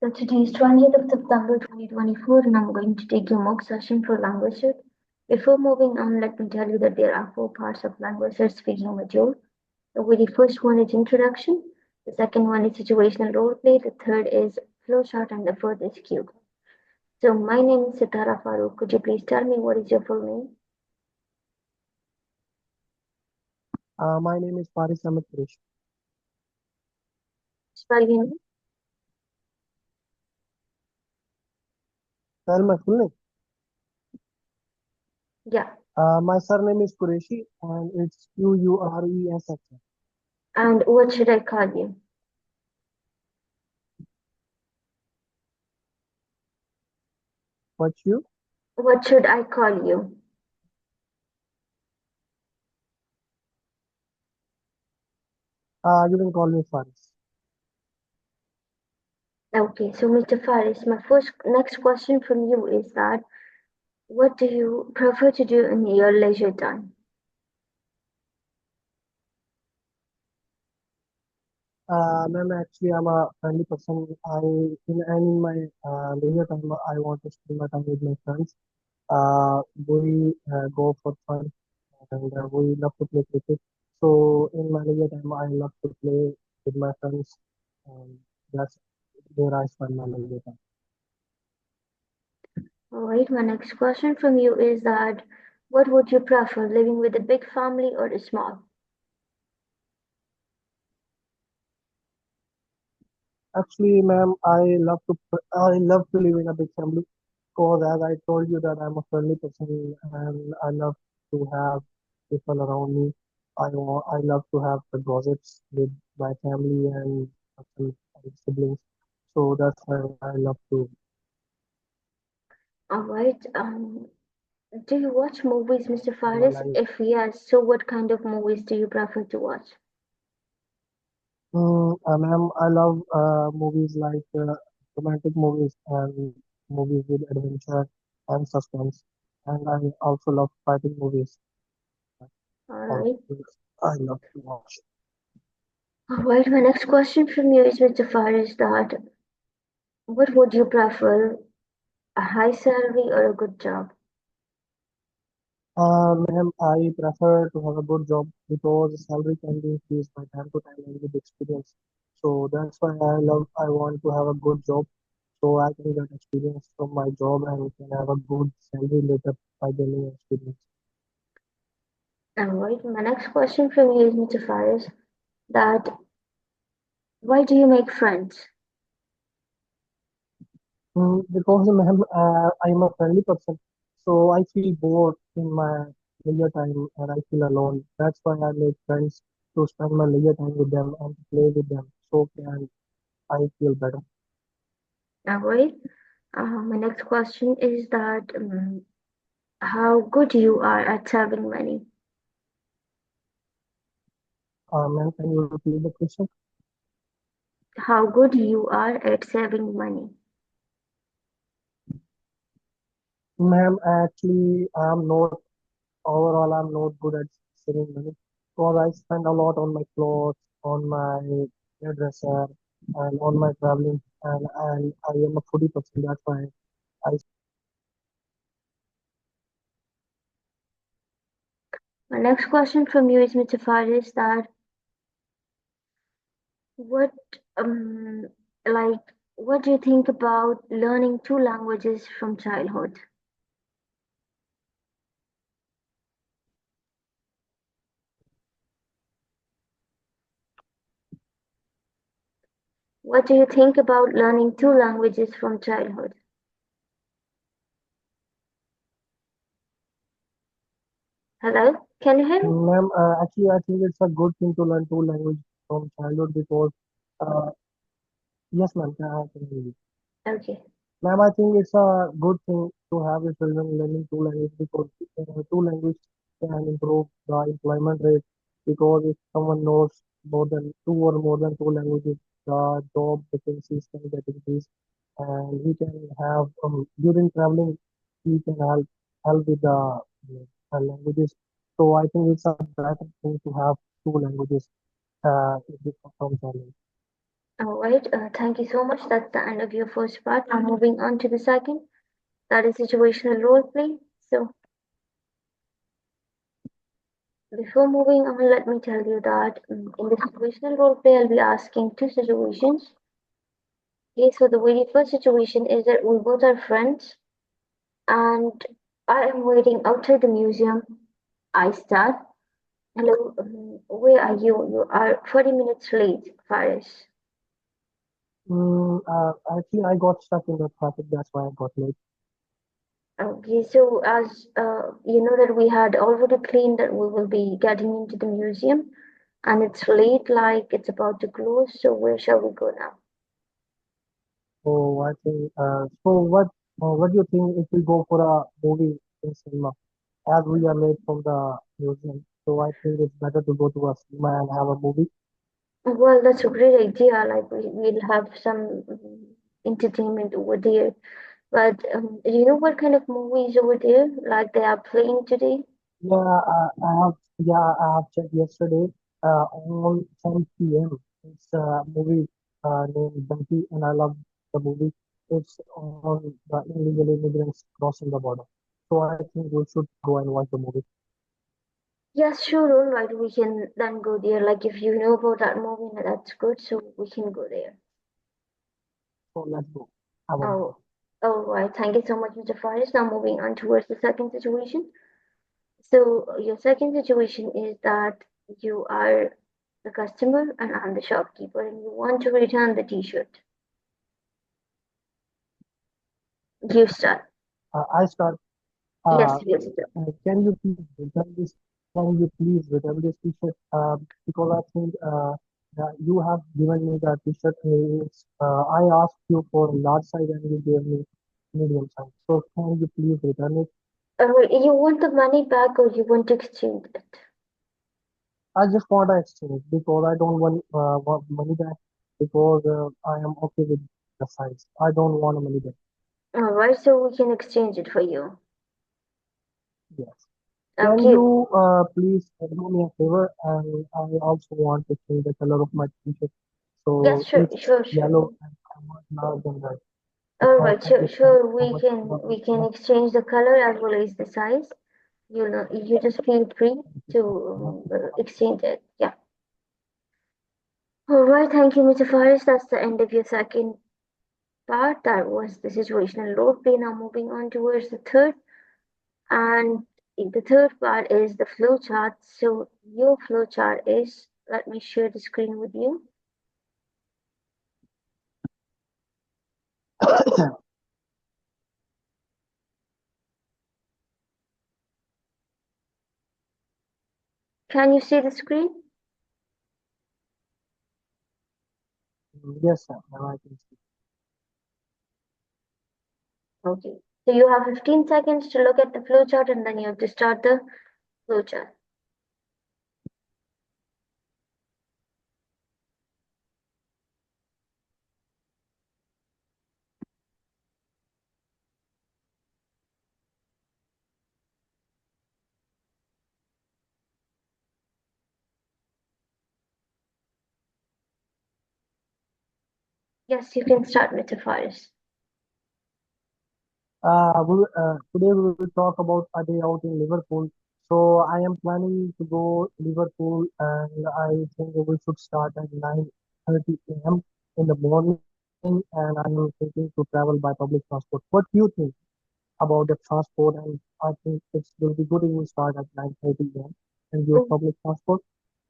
So today is 20th of September 2024 and I'm going to take your mock session for LanguageCert. Before moving on, let me tell you that there are 4 parts of LanguageCert speaking module. The very first one is introduction, the second one is situational role play, the third is flowchart, and the fourth is cue. So my name is Sitara Farooq. Could you please tell me what is your full name? My name is Faris Ahmed Qureshi. Spell your name. Spell my full name. Yeah. My surname is Qureshi and it's Quresh. And what should I call you? What you? What should I call you? You can call me Faris. Okay, so Mr. Faris, my next question from you is that what do you prefer to do in your leisure time? Ma'am, actually, I'm a friendly person. In my leisure time, I want to spend my time with my friends. We go for fun and we love to play cricket. So in my leisure time, I love to play with my friends. Um, that's where I spend my leisure time. All right, my next question from you is that what would you prefer, living with a big family or a small? Actually, ma'am, I love to live in a big family because as I told you that I'm a friendly person and I love to have people around me. I love to have the gossips with my family and some siblings. So that's why I love to. All right, do you watch movies, Mr. My Faris? life. If yes, so what kind of movies do you prefer to watch? Ma'am, I love movies like romantic movies and movies with adventure and suspense. And I also love fighting movies. All Also, right. I love to watch. All right, my next question from you is, Mr. Faris, that what would you prefer, a high salary or a good job? Ma'am, I prefer to have a good job because salary can be increased by time to time and with experience. So that's why I want to have a good job so I can get experience from my job and can have a good salary later by gaining experience. All right, my next question from you is, Mr. Faris, that why do you make friends? Because ma'am, I am a friendly person, so I feel bored in my leisure time and I feel alone. That's why I make friends to spend my leisure time with them and to play with them. So can I feel better. All right. My next question is that how good you are at saving money. Ma'am, can you repeat the question? How good you are at saving money. Ma'am, actually, I'm not good at saving money because I spend a lot on my clothes, on my hairdresser, and on my traveling. And I am a foodie person. That's why I My next question from you is, Mr. Faris, that what um like what do you think about learning 2 languages from childhood? What do you think about learning 2 languages from childhood? Hello, can you hear me? Ma'am, actually, I think it's a good thing to learn two languages from childhood because, uh, yes, ma'am, I can hear you. Okay. Ma'am, I think it's a good thing to have the children learning two languages because two languages can improve the employment rate. Because if someone knows more than two or more than two languages, the job vacancies can get increased, and he can have during traveling, he can help with the languages. So I think it's a better thing to have two languages from childhood. All right, thank you so much. That's the end of your first part. Now moving on to the second, that is situational role play. So before moving on, let me tell you that in the situational role play, I'll be asking two situations. Okay, so the very first situation is that we both are friends and I am waiting outside the museum. I start. Hello, where are you? You are 40 minutes late, Faris. Actually, I got stuck in the traffic. That's why I got late. Okay, so as you know that we had already planned that we will be getting into the museum and it's late, like it's about to close, so where shall we go now? So I think. What do you think if we go for a movie in cinema? As we are late from the museum, so I think it's better to go to a cinema and have a movie. Well, that's a great idea. Like we'll have some entertainment over there. But do you know what kind of movies over there? Like they are playing today? Yeah, I have checked yesterday. On 10 p.m. It's a movie named Bunty, and I love the movie. It's on the illegal immigrants crossing the border. So I think we should go and watch the movie. Yes, sure, all right. We can then go there. Like if you know about that movie, that's good. So we can go there. So let's go have a movie. Oh, all right. Thank you so much, Mr. Faris. Now moving on towards the second situation. So your second situation is that you are the customer and I'm the shopkeeper and you want to return the t-shirt. You start. I start. Yes, Uh, yes. can you please return this? Can you please return this t-shirt? Because I think that you have given me the t-shirt. I asked you for large size and you gave me medium size. So can you please return it? You want the money back or you want to exchange it? I just want to exchange because I don't want money back because I am okay with the size. I don't want money back. All right, so we can exchange it for you. Yes. Can Okay. you please do me a favor? And I also want to change the color of my t-shirt. Yes, So sure, it's sure, sure. yellow and I want large and red. All So right, can sure, you tell me sure. how We much can color we you can have? exchange the color as well as the size. You know, you just feel free to exchange it. Yeah. All right, thank you, Mr. Faris. That's the end of your second part. That was the situational role play. Now moving on towards the third, and the third part is the flow chart. So your flow chart is. Let me share the screen with you. Can you see the screen? Yes, sir. Now I can see. Okay. So you have 15 seconds to look at the flow chart, and then you have to start the flow chart. Yes, you can start, Mr. Faris. Today we will talk about a day out in Liverpool. So I am planning to go Liverpool and I think we should start at 9:30 a.m. in the morning and I am thinking to travel by public transport. What do you think about the transport? And I think it will be good if we start at 9:30 a.m. and use Mm, public transport.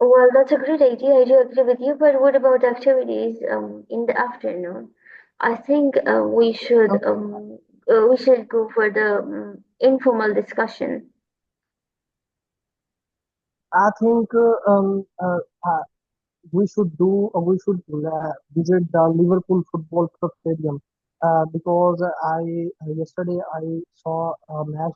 well, that's a great idea. I do agree with you. But what about activities in the afternoon? I think we should go for the informal discussion. I think we should visit the Liverpool Football Club Stadium because yesterday I saw a match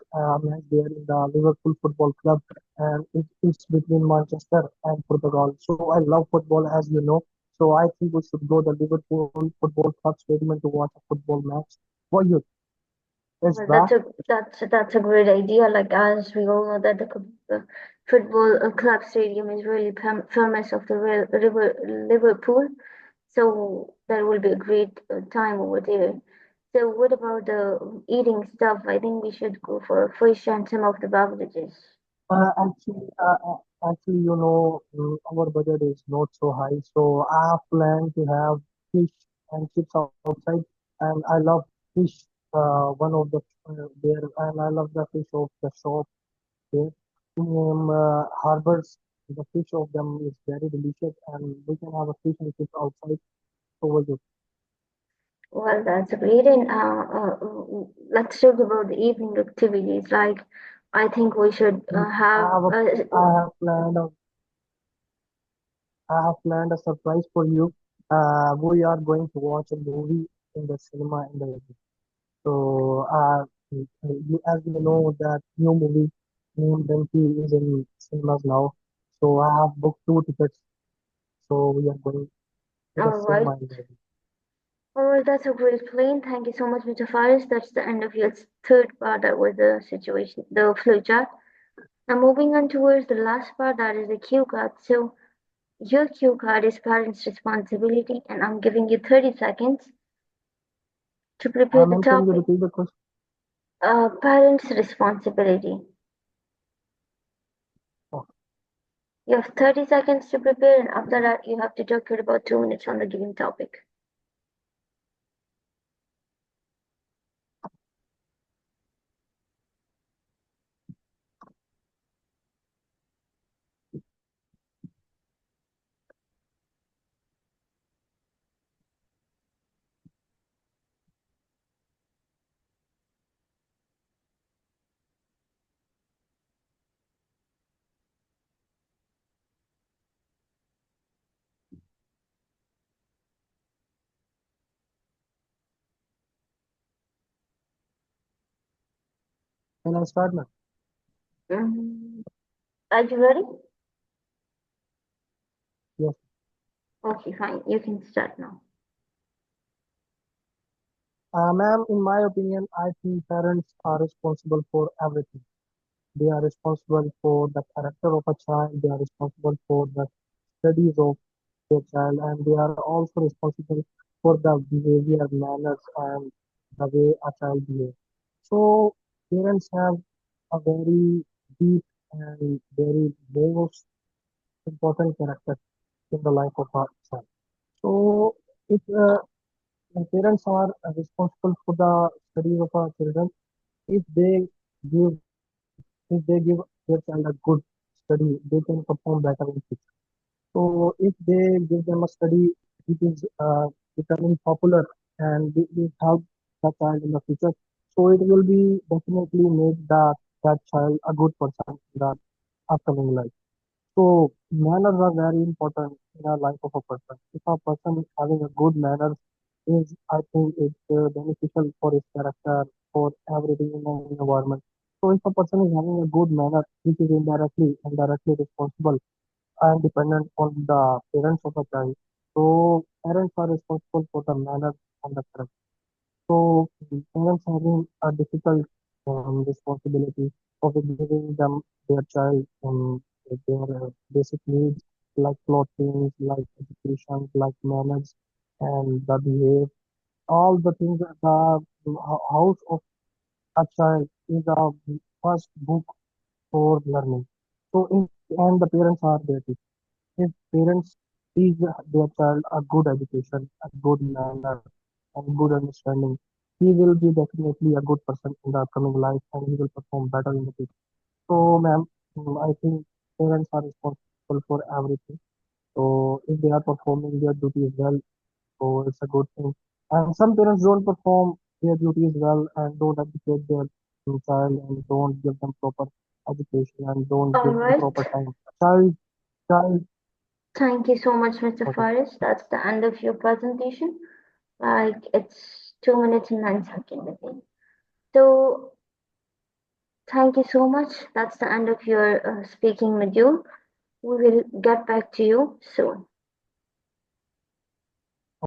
there in the Liverpool Football Club and it's between Manchester and Portugal. So I love football as you know. So I think we should go to the Liverpool Football Club Stadium to watch a football match. What you? It's Well, back. that's a great idea. Like as we all know that football club stadium is really famous of the Liverpool. So that will be a great time over there. So what about the eating stuff? I think we should go for fish and some of the beverages. Actually, our budget is not so high, so I have planned to have fish and chips outside, and I love fish. One of the there, and I love the fish of the shop there. Harbors, the fish of them is very delicious, and we can have a fish and chips outside over there. Well, that's great. And let's talk about the evening activities. Like, I think we should I have. have a, I have planned a surprise for you. We are going to watch a movie in the cinema in the evening. So, as you know, that new movie named Donkey is in cinemas now. So, I have booked two tickets. So, we are going to the All right. cinema in the evening. All right, that's a great plan. Thank you so much, Mr. Faris. That's the end of your third part. That was the situation, the flowchart. Now, moving on towards the last part, that is the cue card. So, your cue card is parents' responsibility, and I'm giving you 30 seconds to prepare the Ma'am, can you topic. repeat the question? Parents' responsibility. Oh, You have 30 seconds to prepare, and after that, you have to talk for about 2 minutes on the given topic. can I start now? Mhm. Are you ready? Yes. Okay, fine. You can start now. Ma'am, in my opinion, I think parents are responsible for everything. They are responsible for the character of a child. They are responsible for the studies of their child, and they are also responsible for the behavior, manners, and the way a child behaves. So parents have a very deep and very most important character in the life of a child. So if the parents are responsible for the studies of our children, if they give if they give their child a good study, they can perform better in future. So if they give them a study which is becoming popular and they help the child in the future, so it will be definitely make that child a good person in the upcoming life. So manners are very important in the life of a person. If a person is having a good manners, is I think it's beneficial for his character, for everything in the environment. So if a person is having a good manner, which is indirectly responsible and dependent on the parents of a child. So parents are responsible for the manner and the character. So parents having a difficult responsibility of giving them their child their basic needs like clothing, like education, like manners, and the behave. All the things that the house of a child is a first book for learning. So if and the parents are there too. If parents teach their child a good education, a good manner, and good understanding, he will be definitely a good person in the upcoming life and he will perform better in the future. So, ma'am, I think parents are responsible for everything. So, if they are performing their duties well, so it's a good thing. And some parents don't perform their duties well and don't educate their child and don't give them proper education and don't All give them right. proper time. Child, Thank you so much, Mr. okay. Faris. That's the end of your presentation. Like, it's 2 minutes and 9 seconds, I think. So, thank you so much. That's the end of your speaking module. We will get back to you soon.